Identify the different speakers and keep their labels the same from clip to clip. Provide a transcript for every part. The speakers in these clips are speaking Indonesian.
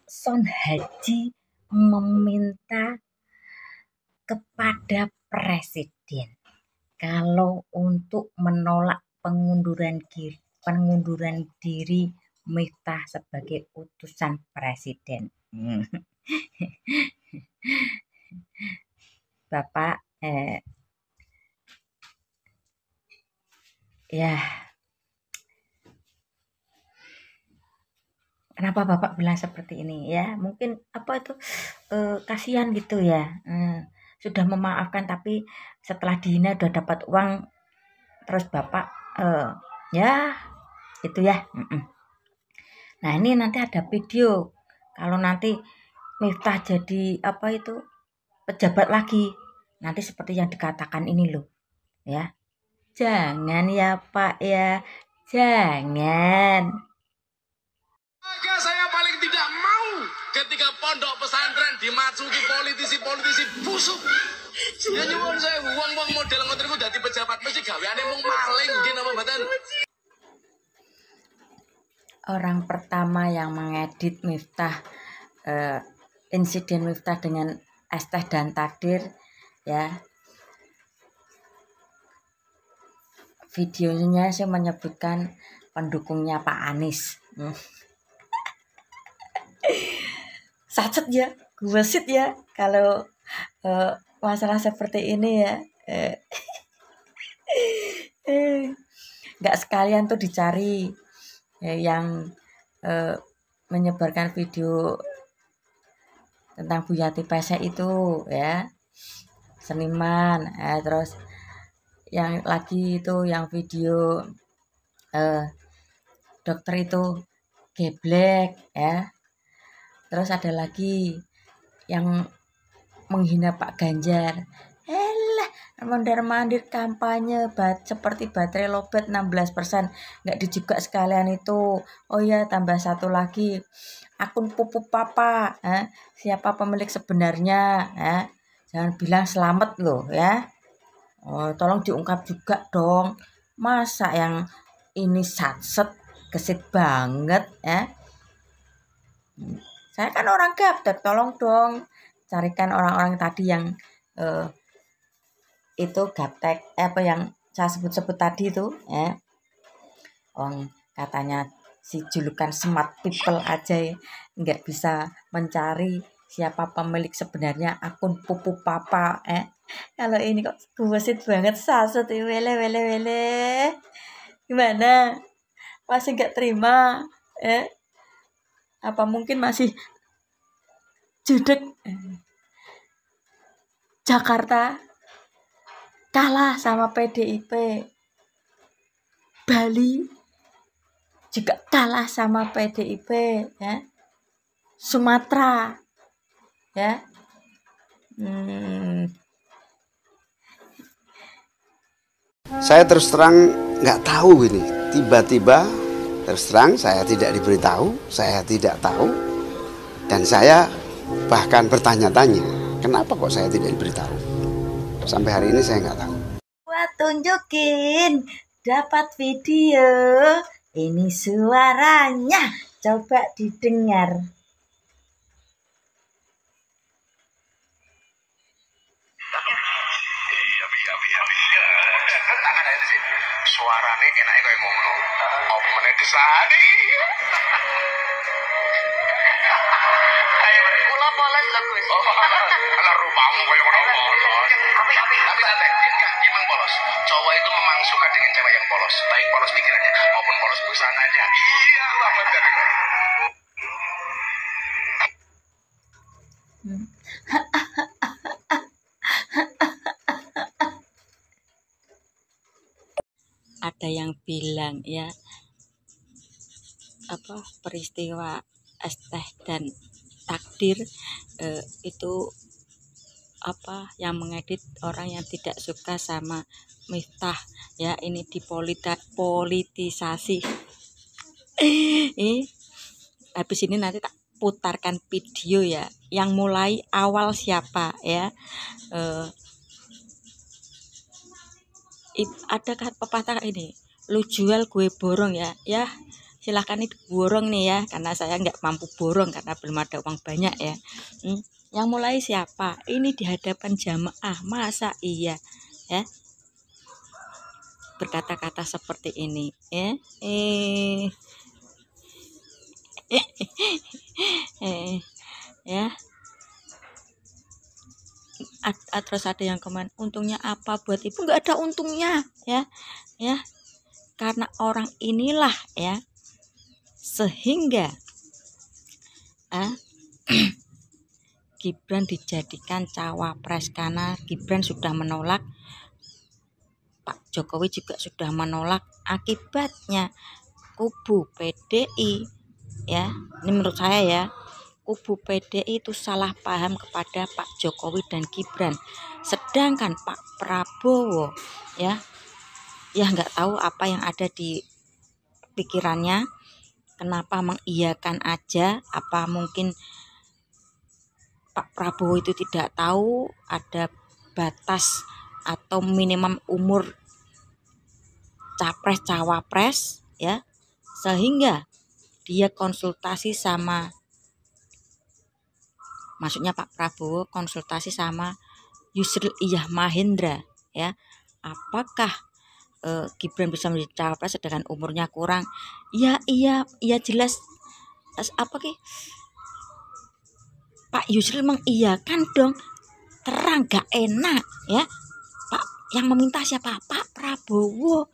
Speaker 1: Son Haji meminta kepada presiden kalau untuk menolak pengunduran diri Miftah sebagai utusan presiden. Bapak ya, kenapa Bapak bilang seperti ini ya? Mungkin kasihan gitu ya. Sudah memaafkan tapi setelah dihina udah dapat uang terus Bapak ya gitu ya. Nah, ini nanti ada video kalau nanti Miftah jadi pejabat lagi, nanti seperti yang dikatakan ini loh ya. Jangan ya Pak ya, jangan.
Speaker 2: Maka saya paling tidak mau ketika pondok pesantren dimasuki politisi-politisi busuk. Ya nyuwun saya uang model ngoten niku dadi pejabat mesti gaweane mung maling nggih napa mboten.
Speaker 1: Orang pertama yang mengedit Miftah insiden Miftah dengan es teh dan takdir ya. Videonya saya menyebutkan pendukungnya Pak Anies. Sacet ya, gesit ya kalau masalah seperti ini ya. Nggak sekalian tuh dicari yang menyebarkan video tentang Bu Yati Pesek itu ya, seniman. Terus yang lagi itu yang video dokter itu geblek ya. Terus ada lagi yang menghina Pak Ganjar. Mondar-mandir kampanye seperti baterai lowbat 16%. Nggak juga sekalian itu. Oh ya, tambah satu lagi. Akun Pupu Papa. Siapa pemilik sebenarnya? Jangan bilang selamat loh ya. Oh, tolong diungkap juga dong. Masa yang ini satset gesit banget ya. Saya kan orang gaptek, tolong dong carikan orang-orang tadi yang itu gaptek yang saya sebut-sebut tadi itu katanya si julukan smart people aja nggak bisa mencari siapa pemilik sebenarnya akun Pupu Papa. Kalau ini kok gesit banget saset wele gimana, masih nggak terima apa mungkin masih judek. Jakarta kalah sama PDIP, Bali juga kalah sama PDIP ya, Sumatera ya.
Speaker 3: Saya terus terang nggak tahu ini, tiba-tiba terus terang saya tidak diberitahu, saya tidak tahu, dan saya bahkan bertanya-tanya kenapa kok saya tidak diberitahu. Sampai hari ini saya nggak tahu.
Speaker 1: Buat tunjukin dapat video ini suaranya, coba didengar.
Speaker 2: Suarane enake koyo ngono. Apa meneh desane?
Speaker 4: Kula polos lho, Gus.
Speaker 2: Ala rupamu koyo ngono polos. Tapi santai, emang polos. Cowok itu memang suka dengan cewek yang polos. Baik polos pikirannya maupun polos busananya. Iya, lah bener.
Speaker 1: Ada yang bilang ya peristiwa es teh dan takdir itu yang mengedit orang yang tidak suka sama Miftah ya, ini dipolitisasi. Habis ini nanti tak putarkan video ya, yang mulai awal siapa ya. Ada pepatah ini, lu jual gue borong ya silahkan itu borong nih ya, karena saya nggak mampu borong karena belum ada uang banyak ya. Yang mulai siapa? Ini di hadapan jamaah, masa iya ya berkata-kata seperti ini ya. Ya. Terus ada yang komen, untungnya apa buat ibu? Nggak ada untungnya ya, karena orang inilah ya sehingga Gibran dijadikan cawapres, karena Gibran sudah menolak, Pak Jokowi juga sudah menolak. Akibatnya kubu PDI ya, ini menurut saya ya, kubu PDI itu salah paham kepada Pak Jokowi dan Gibran, sedangkan Pak Prabowo ya nggak tahu apa yang ada di pikirannya, kenapa mengiyakan aja. Apa mungkin Pak Prabowo itu tidak tahu ada batas atau minimum umur capres cawapres ya, sehingga dia konsultasi sama, maksudnya Pak Prabowo konsultasi sama Yusril Izzah Mahendra ya, apakah Gibran bisa menjadi cawapres sedangkan umurnya kurang. Iya jelas apa ki Pak Yusril mengiyakan dong, terang gak enak ya. Pak yang meminta siapa? Pak Prabowo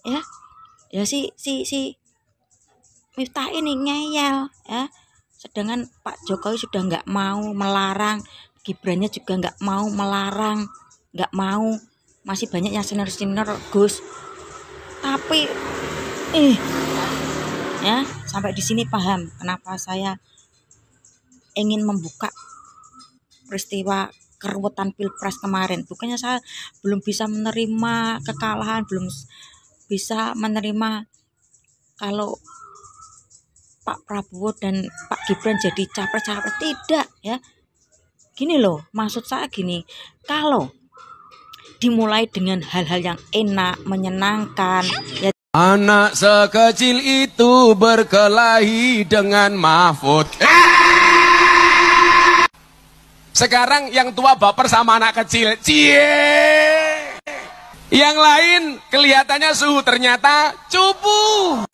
Speaker 1: ya si Miftah ini ngeyel ya, sedangkan Pak Jokowi sudah nggak mau melarang, Gibrannya juga nggak mau melarang, nggak mau, masih banyak yang senior Gus, tapi ya sampai di sini paham kenapa saya ingin membuka peristiwa keruwetan Pilpres kemarin. Bukannya saya belum bisa menerima kekalahan, belum bisa menerima kalau Pak Prabowo dan Pak Gibran jadi capres-capres, tidak ya. Gini loh, maksud saya gini, kalau dimulai dengan hal-hal yang enak, menyenangkan ya.
Speaker 2: Anak sekecil itu berkelahi dengan Mahfud. Sekarang yang tua baper sama anak kecil. Cie. Yang lain kelihatannya suhu, ternyata cupu.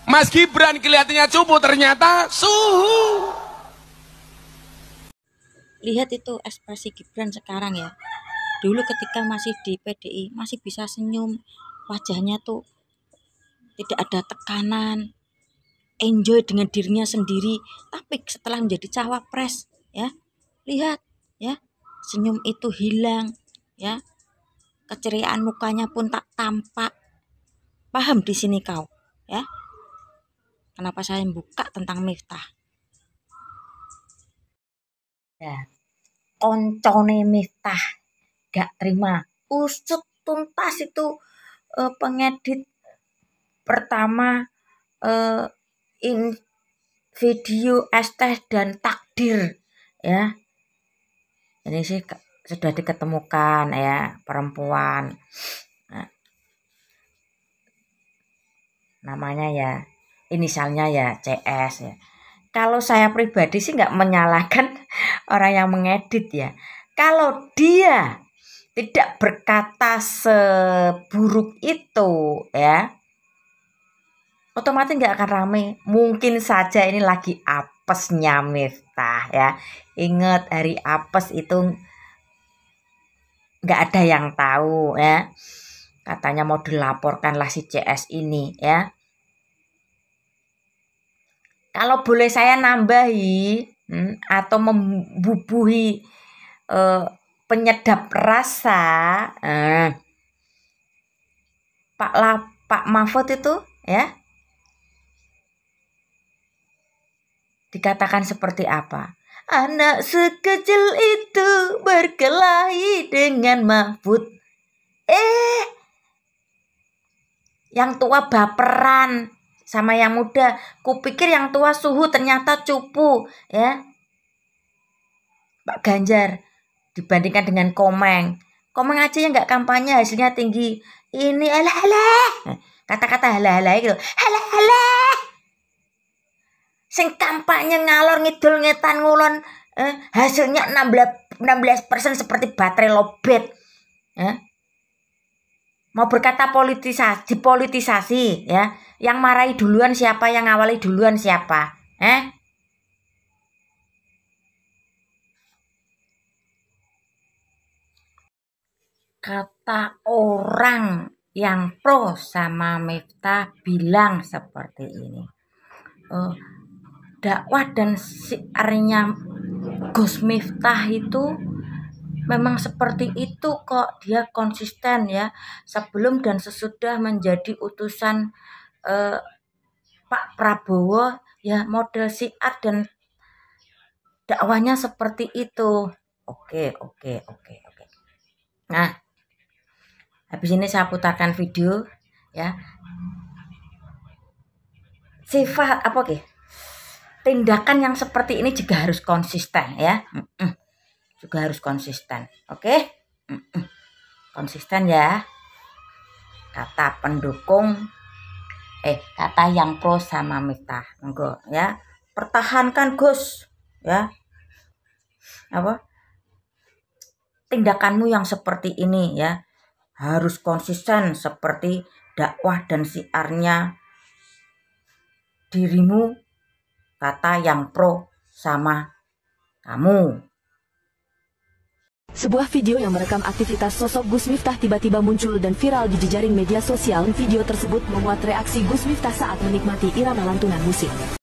Speaker 2: Mas Gibran kelihatannya cupu, ternyata suhu.
Speaker 1: Lihat itu ekspresi Gibran sekarang ya. Dulu ketika masih di PDI masih bisa senyum, wajahnya tuh tidak ada tekanan, enjoy dengan dirinya sendiri. Tapi setelah menjadi cawapres ya, lihat ya, senyum itu hilang ya, keceriaan mukanya pun tak tampak. Paham di sini kau ya, kenapa saya buka tentang Miftah ya. Koncone Miftah gak terima, usut tuntas itu pengedit pertama video Esteh dan Takdir ya. Ini sih sudah diketemukan ya, perempuan namanya ya, inisialnya ya CS ya. Kalau saya pribadi sih nggak menyalahkan orang yang mengedit ya. Kalau dia tidak berkata seburuk itu ya, otomatis nggak akan rame. Mungkin saja ini lagi apesnya Miftah ya. Ingat, hari apes itu nggak ada yang tahu ya. Katanya mau dilaporkanlah si CS ini ya. Kalau boleh saya nambahi atau membubuhi penyedap rasa, Pak Mahfud itu ya dikatakan seperti apa? Anak sekecil itu berkelahi dengan Mahfud. Yang tua baperan sama yang muda. Kupikir yang tua suhu, ternyata cupu ya. Pak Ganjar dibandingkan dengan Komeng. Komeng aja yang nggak kampanye hasilnya tinggi. Ini alah. kata-kata halah-halah gitu. Halah-halah. Sing kampanye ngalor ngidul ngetan ngulon, hasilnya 16% seperti baterai lobet. Mau berkata dipolitisasi ya. Yang marahi duluan siapa, yang ngawali duluan siapa? Kata orang yang pro sama Miftah bilang seperti ini. Dakwah dan syiarnya Gus Miftah itu memang seperti itu kok. Dia konsisten ya. Sebelum dan sesudah menjadi utusan Pak Prabowo ya, model syiar dan dakwahnya seperti itu. Oke. Nah, habis ini saya putarkan video ya. Sifat tindakan yang seperti ini juga harus konsisten ya. Juga harus konsisten. Oke? Konsisten ya. Kata pendukung kata yang pro sama Miftah. Monggo ya. Pertahankan Gus ya. Tindakanmu yang seperti ini ya. Harus konsisten seperti dakwah dan syiarnya dirimu, kata yang pro sama kamu.
Speaker 4: Sebuah video yang merekam aktivitas sosok Gus Miftah tiba-tiba muncul dan viral di jejaring media sosial. Video tersebut memuat reaksi Gus Miftah saat menikmati irama lantunan musik.